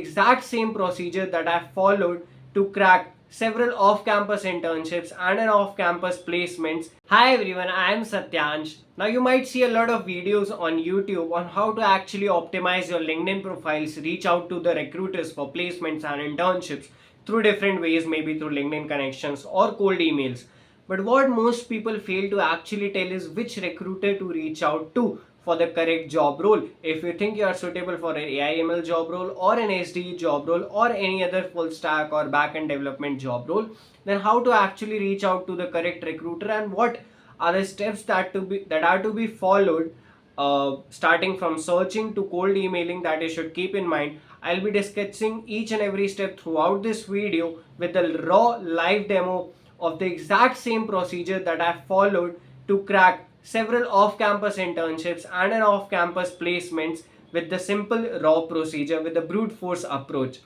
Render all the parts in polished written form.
Exact same procedure that I followed to crack several off-campus internships and an off-campus placements. Hi everyone, I am Satyansh. Now you might see a lot of videos on YouTube on how to actually optimize your LinkedIn profiles, reach out to the recruiters for placements and internships through different ways, maybe through LinkedIn connections or cold emails. But what most people fail to actually tell is which recruiter to reach out to for the correct job role. If you think you are suitable for an AI/ML job role or an SDE job role or any other full stack or backend development job role, then how to actually reach out to the correct recruiter and what are the steps that are to be followed, starting from searching to cold emailing, that you should keep in mind. I'll be discussing each and every step throughout this video with a raw live demo of the exact same procedure that I followed to crack several off-campus internships and an off-campus placements with the simple raw procedure with the brute force approach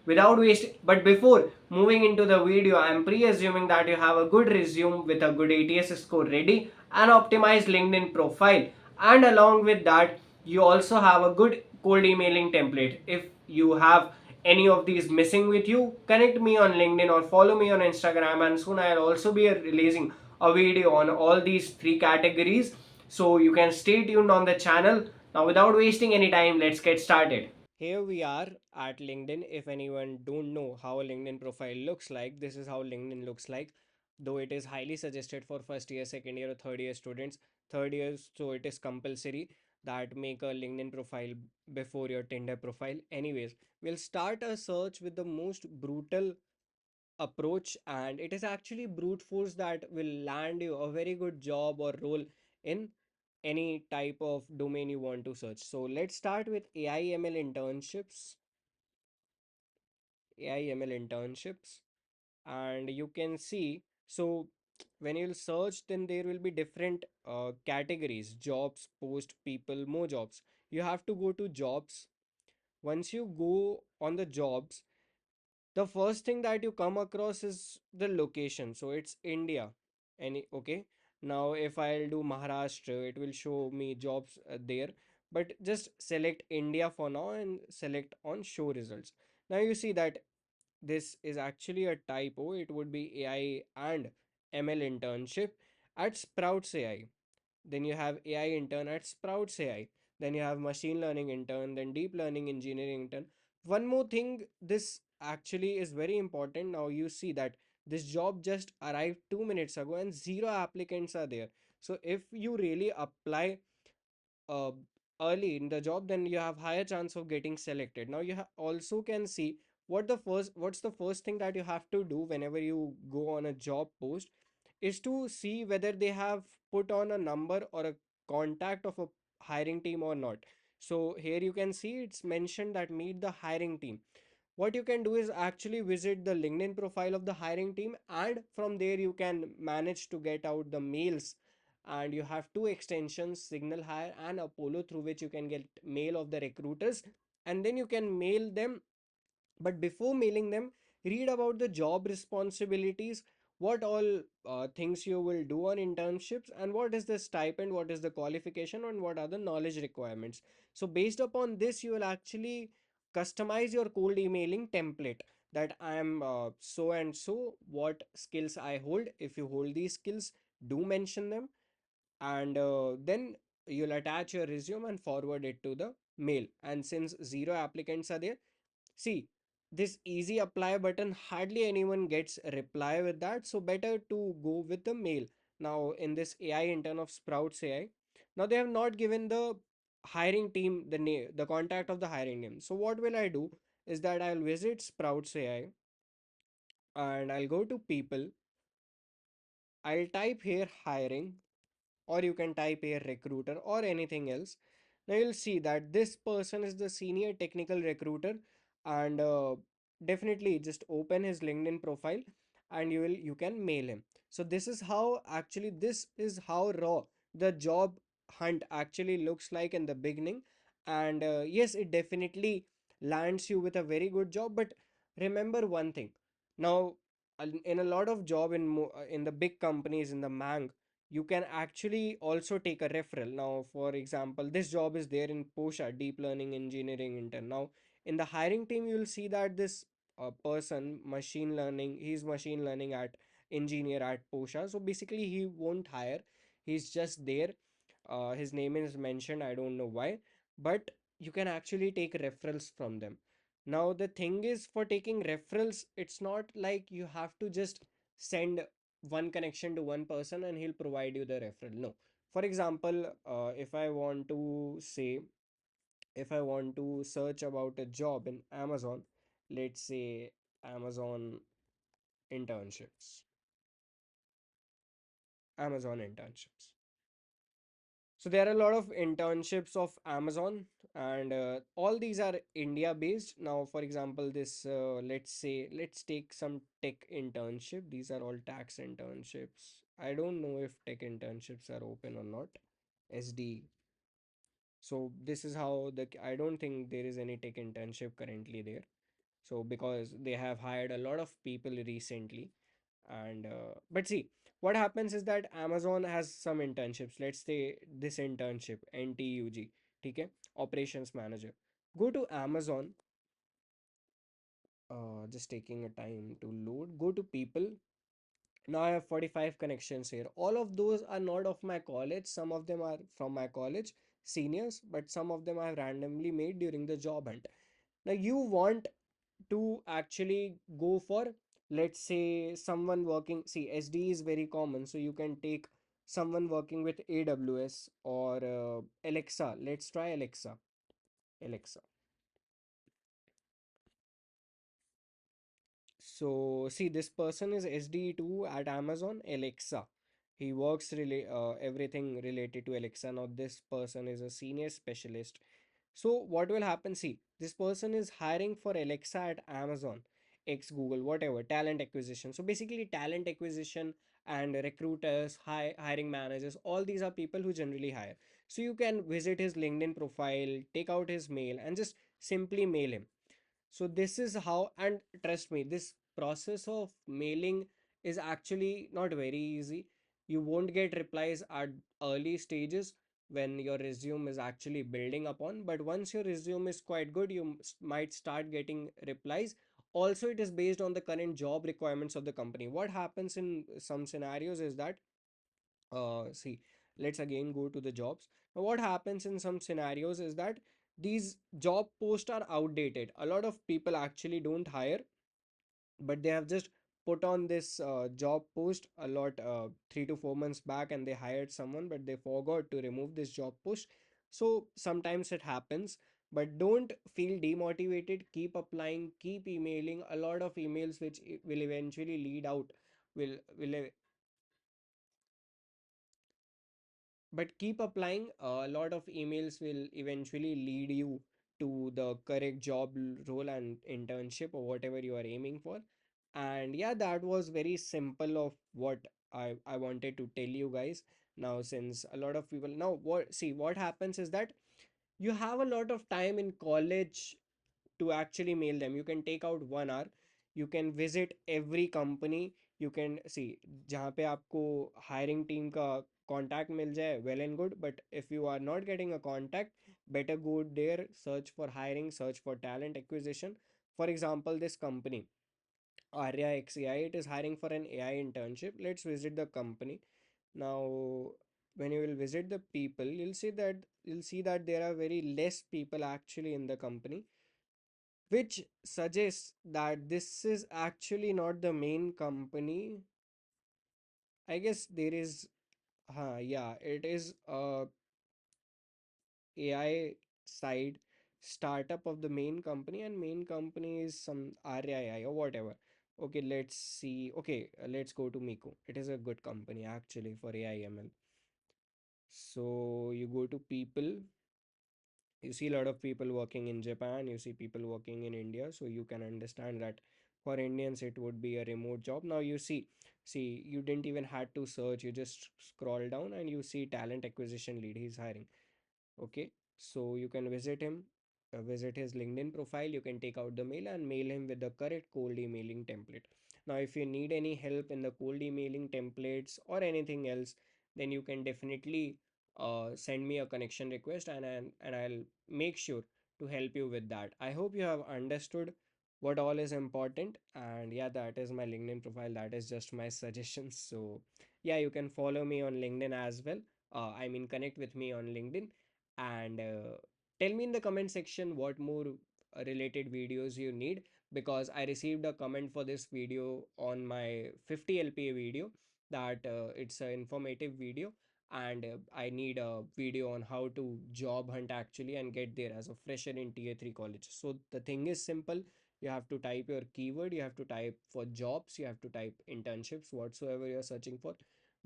without waste. But before moving into the video, I am pre-assuming that you have a good resume with a good ATS score ready and optimized LinkedIn profile, and along with that you also have a good cold emailing template. If you have any of these missing with you, connect me on LinkedIn or follow me on Instagram, and soon I'll also be releasing a video on all these three categories, so you can stay tuned on the channel. Now without wasting any time, let's get started. Here we are at LinkedIn. If anyone don't know how a LinkedIn profile looks like, this is how LinkedIn looks like. Though it is highly suggested for first year, second year, or third year students. Third year, so it is compulsory that make a LinkedIn profile before your Tinder profile. Anyways, we'll start a search with the most brutal approach, and it is actually brute force that will land you a very good job or role in any type of domain you want to search. So let's start with AI/ML internships, and you can see. So when you'll search, then there will be different categories: jobs, post, people, more jobs. You have to go to jobs. Once you go on the jobs, the first thing that you come across is the location. So it's India. Any okay. Now if I'll do Maharashtra, it will show me jobs there. But just select India for now and select on show results. Now you see that this is actually a typo. It would be AI and ML internship at Sprouts AI. Then you have AI intern at Sprouts AI. Then you have machine learning intern, then deep learning engineering intern. One more thing, this actually is very important. Now you see that this job just arrived 2 minutes ago and zero applicants are there. So if you really apply uh, early in the job, then you have higher chance of getting selected. Now you also can see what's the first thing that you have to do whenever you go on a job post is to see whether they have put on a number or a contact of a hiring team or not. So here you can see it's mentioned that meet the hiring team. What you can do is actually visit the LinkedIn profile of the hiring team, and from there you can manage to get out the mails. And you have two extensions, Signal Hire and Apollo, through which you can get mail of the recruiters, and then you can mail them. But before mailing them, read about the job responsibilities, what all things you will do on internships, and what is the stipend, what is the qualification, and what are the knowledge requirements. So based upon this, you will actually customize your cold emailing template, that I am so and so, what skills I hold. If you hold these skills, do mention them. And then you'll attach your resume and forward it to the mail. And since zero applicants are there, see, this easy apply button, hardly anyone gets a reply with that. So better to go with the mail. Now in this AI intern of Sprouts AI, now they have not given the hiring team the name, the contact of the hiring name. So what will I do is that I'll visit Sprouts AI and I'll go to people. I'll type here hiring, or you can type here recruiter or anything else. Now you'll see that this person is the senior technical recruiter, and definitely just open his LinkedIn profile and you can mail him. So this is how raw the job hunt actually looks like in the beginning. And yes, it definitely lands you with a very good job. But remember one thing. Now in a lot of job in the big companies in the mang, you can actually also take a referral. Now for example, this job is there in Posha, deep learning engineering intern. Now In the hiring team, you'll see that this person, machine learning, he's machine learning at engineer at Posha. So basically, he won't hire. He's just there. His name is mentioned. I don't know why, but you can actually take referrals from them. Now, the thing is, for taking referrals, it's not like you have to just send one connection to one person and he'll provide you the referral. No. For example, if I want to say, if I want to search about a job in Amazon, let's say Amazon internships, Amazon internships. So there are a lot of internships of Amazon, and all these are India based. Now, for example, this let's say let's take some tech internship. These are all tax internships. I don't know if tech internships are open or not. SD. So this is how the I don't think there is any tech internship currently there. So because they have hired a lot of people recently, and but see, what happens is that Amazon has some internships. Let's say this internship NTUG, okay, operations manager. Go to Amazon. Just taking a time to load. Go to people. Now I have 45 connections here. All of those are not of my college. Some of them are from my college seniors, but some of them I have randomly made during the job hunt. Now you want to actually go for, let's say, someone working, see, SD is very common, so you can take someone working with AWS or Alexa. Let's try Alexa. So see, this person is SD2 at Amazon Alexa. He works really everything related to Alexa. Now this person is a senior specialist. So what will happen? See, this person is hiring for Alexa at Amazon, X Google, whatever, talent acquisition. So basically, talent acquisition and recruiters, hiring managers, all these are people who generally hire. So you can visit his LinkedIn profile, take out his mail, and just simply mail him. So this is how, and trust me, this process of mailing is actually not very easy. You won't get replies at early stages when your resume is actually building upon, but once your resume is quite good, you might start getting replies. Also, it is based on the current job requirements of the company. What happens in some scenarios is that, see, let's again go to the jobs. Now, what happens in some scenarios is that these job posts are outdated. A lot of people actually don't hire, but they have just put on this job post a lot 3 to 4 months back, and they hired someone, but they forgot to remove this job post. So sometimes it happens, but don't feel demotivated. Keep applying, keep emailing. A lot of emails which will eventually lead out, will but keep applying. A lot of emails will eventually lead you to the correct role and internship or whatever you are aiming for. And yeah, that was very simple of what I wanted to tell you guys. Now, since a lot of people, now what, see, what happens is that you have a lot of time in college to actually mail them. You can take out 1 hour, you can visit every company. You can see जहाँ पे आपको hiring team का contact मिल जाए, well and good. But if you are not getting a contact, better go there, search for hiring, search for talent acquisition. For example, this company Arya XAI, it is hiring for an AI internship. Let's visit the company. Now, when you will visit the people, you'll see that there are very less people actually in the company, which suggests that this is actually not the main company. I guess there is, yeah, it is a AI side startup of the main company, and main company is some RII or whatever. Okay, let's see. Okay, let's go to Miko. It is a good company actually for AI/ML. So you go to people, you see a lot of people working in Japan, you see people working in India, so you can understand that for Indians it would be a remote job. Now you see, you didn't even had to search, you just scroll down and you see talent acquisition lead, he's hiring. Okay, so you can visit him, visit his LinkedIn profile, you can take out the mail and mail him with the correct cold emailing template. Now if you need any help in the cold emailing templates or anything else, then you can definitely send me a connection request, and I'll make sure to help you with that. I hope you have understood what all is important. And yeah, that is my LinkedIn profile. That is just my suggestions. So yeah, you can follow me on LinkedIn as well. I mean, connect with me on LinkedIn, and tell me in the comment section what more related videos you need, because I received a comment for this video on my 50 LPA video that it's an informative video, and I need a video on how to job hunt actually and get there as a fresher in tier 3 college. So the thing is simple. You have to type your keyword, you have to type for jobs, you have to type internships, whatsoever you're searching for.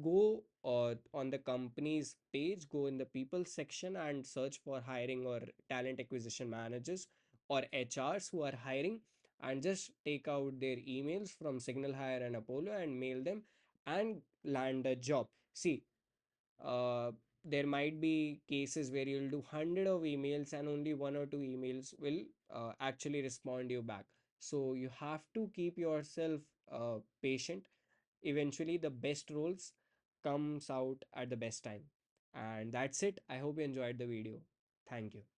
Go on the company's page, go in the people section and search for hiring or talent acquisition managers or HRs who are hiring, and just take out their emails from Signal Hire and Apollo and mail them and land a job. See, uh, there might be cases where you'll do 100 of emails and only one or two emails will actually respond you back. So you have to keep yourself patient. Eventually the best roles comes out at the best time. And that's it. I hope you enjoyed the video. Thank you.